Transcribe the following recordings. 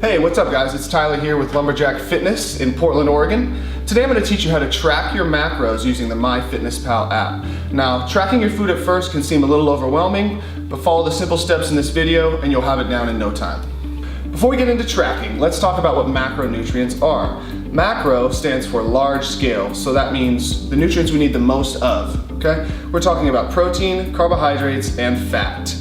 Hey, what's up guys? It's Tyler here with Lumberjack Fitness in Portland, Oregon. Today I'm going to teach you how to track your macros using the MyFitnessPal app. Now, tracking your food at first can seem a little overwhelming, but follow the simple steps in this video and you'll have it down in no time. Before we get into tracking, let's talk about what macronutrients are. Macro stands for large scale, so that means the nutrients we need the most of, okay? We're talking about protein, carbohydrates, and fat.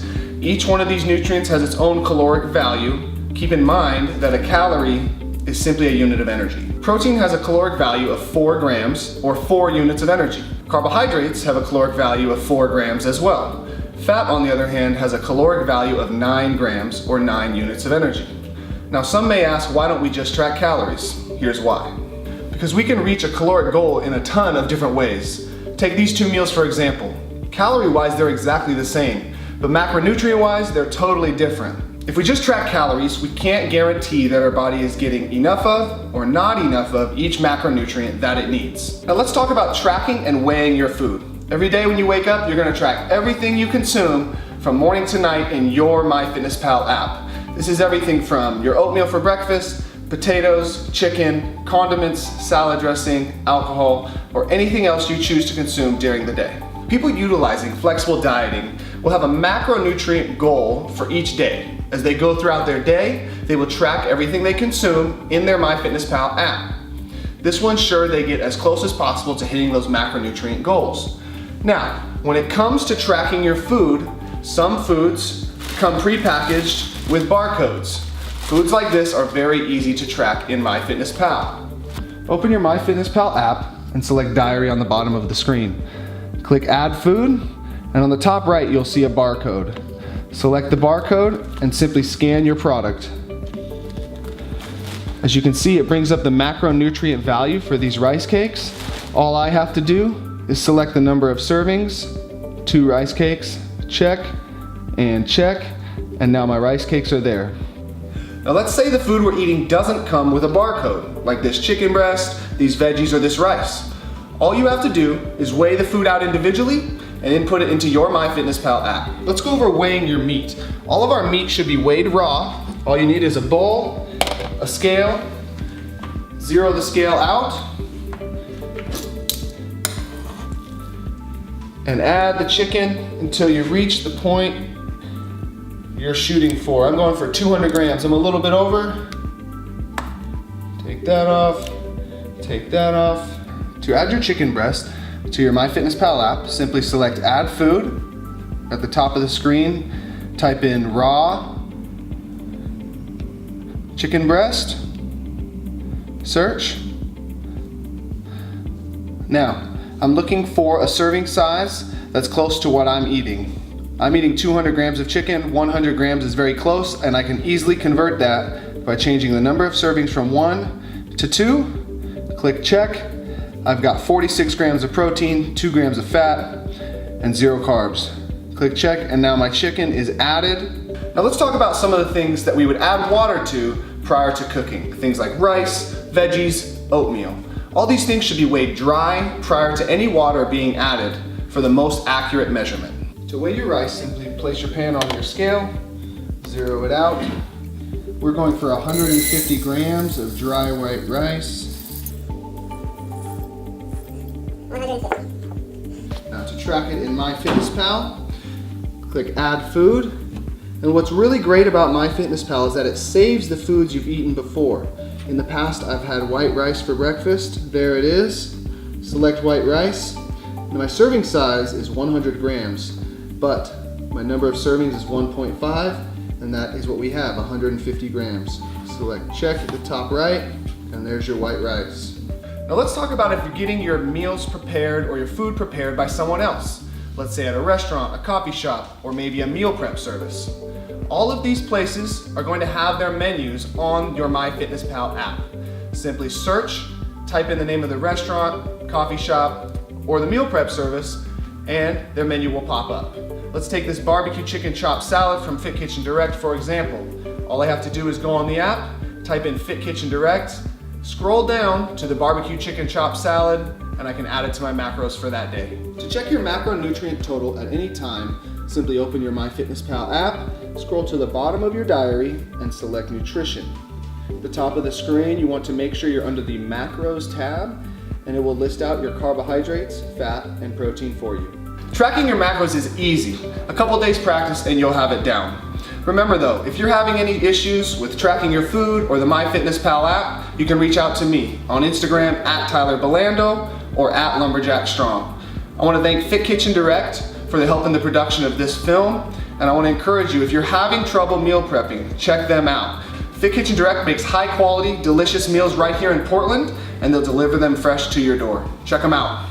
Each one of these nutrients has its own caloric value. Keep in mind that a calorie is simply a unit of energy. Protein has a caloric value of 4 grams or 4 units of energy. Carbohydrates have a caloric value of 4 grams as well. Fat, on the other hand, has a caloric value of 9 grams or 9 units of energy. Now, some may ask, why don't we just track calories? Here's why. Because we can reach a caloric goal in a ton of different ways. Take these 2 meals for example. Calorie-wise, they're exactly the same, but macronutrient-wise, they're totally different. If we just track calories, we can't guarantee that our body is getting enough of or not enough of each macronutrient that it needs. Now let's talk about tracking and weighing your food. Every day when you wake up, you're gonna track everything you consume from morning to night in your MyFitnessPal app. This is everything from your oatmeal for breakfast, potatoes, chicken, condiments, salad dressing, alcohol, or anything else you choose to consume during the day. People utilizing flexible dieting will have a macronutrient goal for each day. As they go throughout their day, they will track everything they consume in their MyFitnessPal app. This will ensure they get as close as possible to hitting those macronutrient goals. Now, when it comes to tracking your food, some foods come prepackaged with barcodes. Foods like this are very easy to track in MyFitnessPal. Open your MyFitnessPal app and select Diary on the bottom of the screen. Click Add Food, and on the top right you'll see a barcode. Select the barcode and simply scan your product. As you can see, it brings up the macronutrient value for these rice cakes. All I have to do is select the number of servings, 2 rice cakes, check, and check, and now my rice cakes are there. Now let's say the food we're eating doesn't come with a barcode, like this chicken breast, these veggies, or this rice. All you have to do is weigh the food out individually and input it into your MyFitnessPal app. Let's go over weighing your meat. All of our meat should be weighed raw. All you need is a bowl, a scale, zero the scale out, and add the chicken until you reach the point you're shooting for. I'm going for 200 grams. I'm a little bit over. Take that off, take that off. To add your chicken breast to your MyFitnessPal app, simply select Add Food. At the top of the screen, type in raw chicken breast, search. Now, I'm looking for a serving size that's close to what I'm eating. I'm eating 200 grams of chicken, 100 grams is very close, and I can easily convert that by changing the number of servings from 1 to 2. Click check. I've got 46 grams of protein, 2 grams of fat, and 0 carbs. Click check, and now my chicken is added. Now let's talk about some of the things that we would add water to prior to cooking. Things like rice, veggies, oatmeal. All these things should be weighed dry prior to any water being added for the most accurate measurement. To weigh your rice, simply place your pan on your scale, zero it out. We're going for 150 grams of dry white rice. Now to track it in MyFitnessPal, click Add Food. And what's really great about MyFitnessPal is that it saves the foods you've eaten before. In the past, I've had white rice for breakfast. There it is. Select white rice. Now my serving size is 100 grams, but my number of servings is 1.5, and that is what we have, 150 grams. Select check at the top right, and there's your white rice. Now let's talk about if you're getting your meals prepared or your food prepared by someone else. Let's say at a restaurant, a coffee shop, or maybe a meal prep service. All of these places are going to have their menus on your MyFitnessPal app. Simply search, type in the name of the restaurant, coffee shop, or the meal prep service, and their menu will pop up. Let's take this barbecue chicken chopped salad from Fit Kitchen Direct for example. All I have to do is go on the app, type in Fit Kitchen Direct, scroll down to the barbecue chicken chopped salad, and I can add it to my macros for that day. To check your macronutrient total at any time, simply open your MyFitnessPal app, scroll to the bottom of your diary, and select Nutrition. the top of the screen, you want to make sure you're under the macros tab, and it will list out your carbohydrates, fat, and protein for you. Tracking your macros is easy. A couple days practice and you'll have it down. Remember though, if you're having any issues with tracking your food or the MyFitnessPal app, you can reach out to me on Instagram at Tyler Belando or at Lumberjack Strong. I want to thank Fit Kitchen Direct for the help in the production of this film, and I want to encourage you, if you're having trouble meal prepping, check them out. Fit Kitchen Direct makes high quality, delicious meals right here in Portland, and they'll deliver them fresh to your door. Check them out.